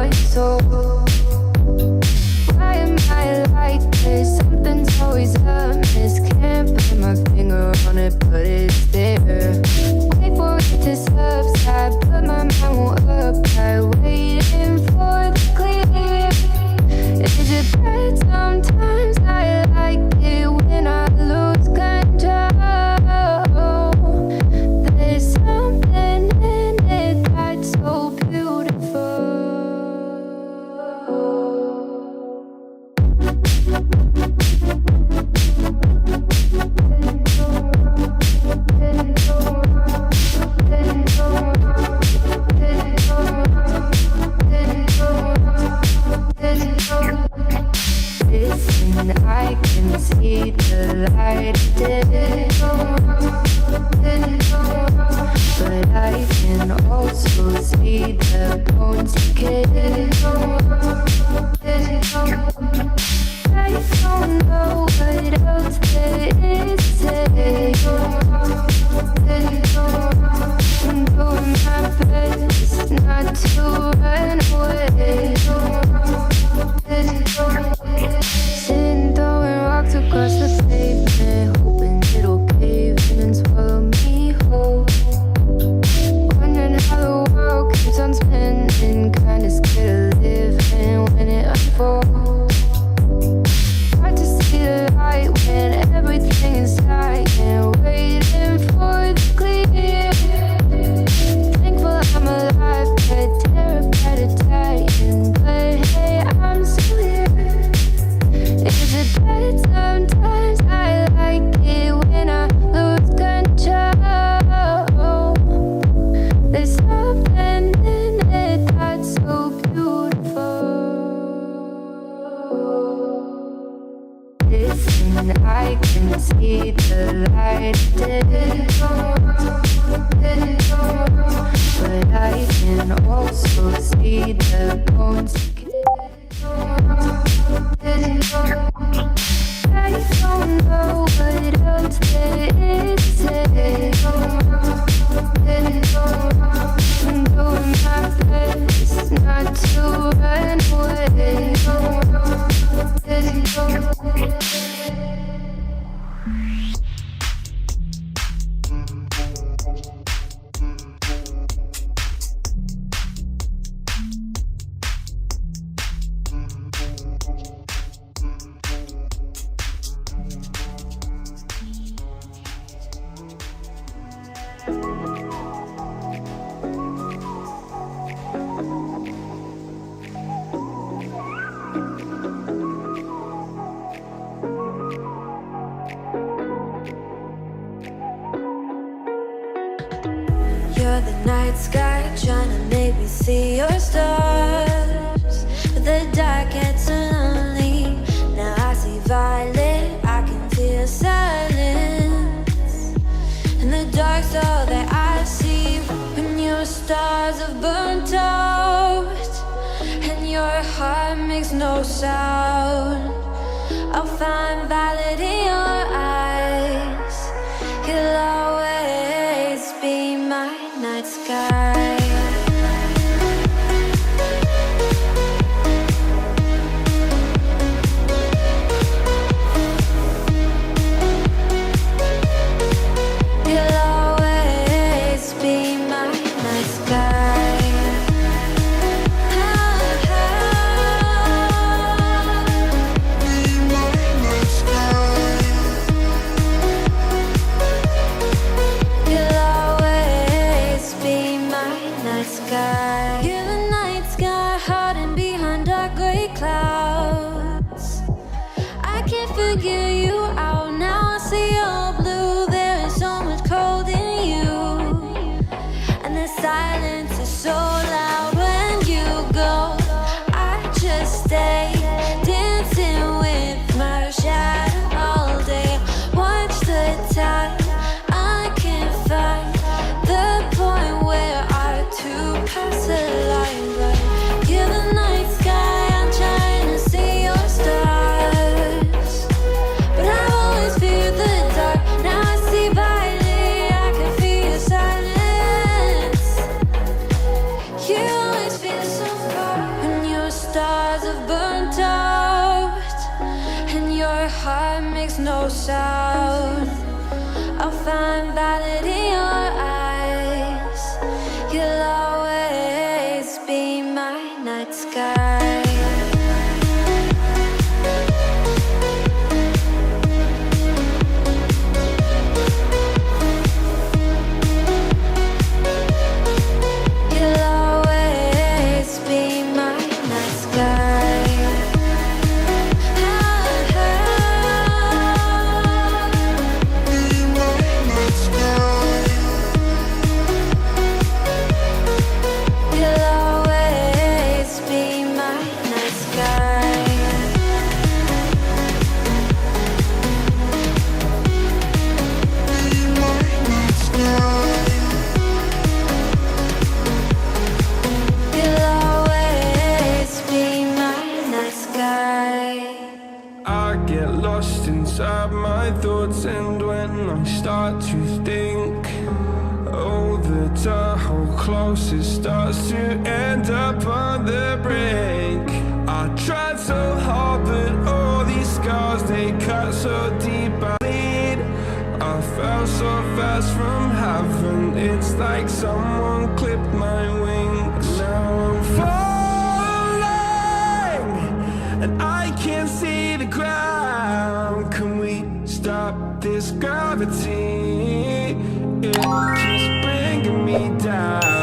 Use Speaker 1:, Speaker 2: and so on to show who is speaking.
Speaker 1: my soul. Why am I like this? Something's always amiss. Can't put my finger on it, but it's there. Wait for it to subside, but my mind won't apply. Waiting for the clear. Is it bad? Sometimes I like it when I lose control. There's something in it that's so beautiful. Listen, I can see the light today, but I can also see the bones decay. I don't know what else there is to say. I'm doing my best not to run away. Sitting throwing rocks across the pavement, hoping it'll cave in and swallow me whole. Wondering how the world keeps on spinning, kinda scared of living when it unfolds. Hard to see the light when everything is dying, waiting for the clear. Thankful I'm alive, but terrified of dying. But hey, I'm still here. Is it bad? Sometimes I like it when I lose control. There's something in it that's so beautiful. Listen, I can see the light today, but I can also see the bones decay. I don't know what else there is to say. I'm doing my best not to run away.
Speaker 2: You're the night sky, trying to make me see your stars. But the dark gets so lonely. Now I see violet, I can feel silence. And the dark's all that I see. When your stars have burnt out and your heart makes no sound, I'll find violet in your eyes. You'll always be my night sky. You'll always be my night sky. You'll always be my night sky. You're the night sky, hiding behind dark gray clouds. I can't figure you out now. I see your blue. There is so much cold in you, and the silence is so loud when you go. I just stay dancing with my shadow all day. Watch the time. I can't find the point where our two paths align. But you're the night sky, I'm trying to stars have burnt out, and your heart makes no sound. I'll find valid in your eyes. You'll always be my night sky. You'll always be my night sky. You'll always be my night sky. You'll always be my night sky.
Speaker 3: I get lost inside my thoughts, and when I start to think, oh, the Tahoe close, it starts to end up on the brink. I tried so hard, but all these scars, they cut so deep, I bleed. I fell so fast from heaven, it's like someone clipped my wings. Now I'm falling, and I can't see the ground. Can we stop this gravity? It keeps bringing me down.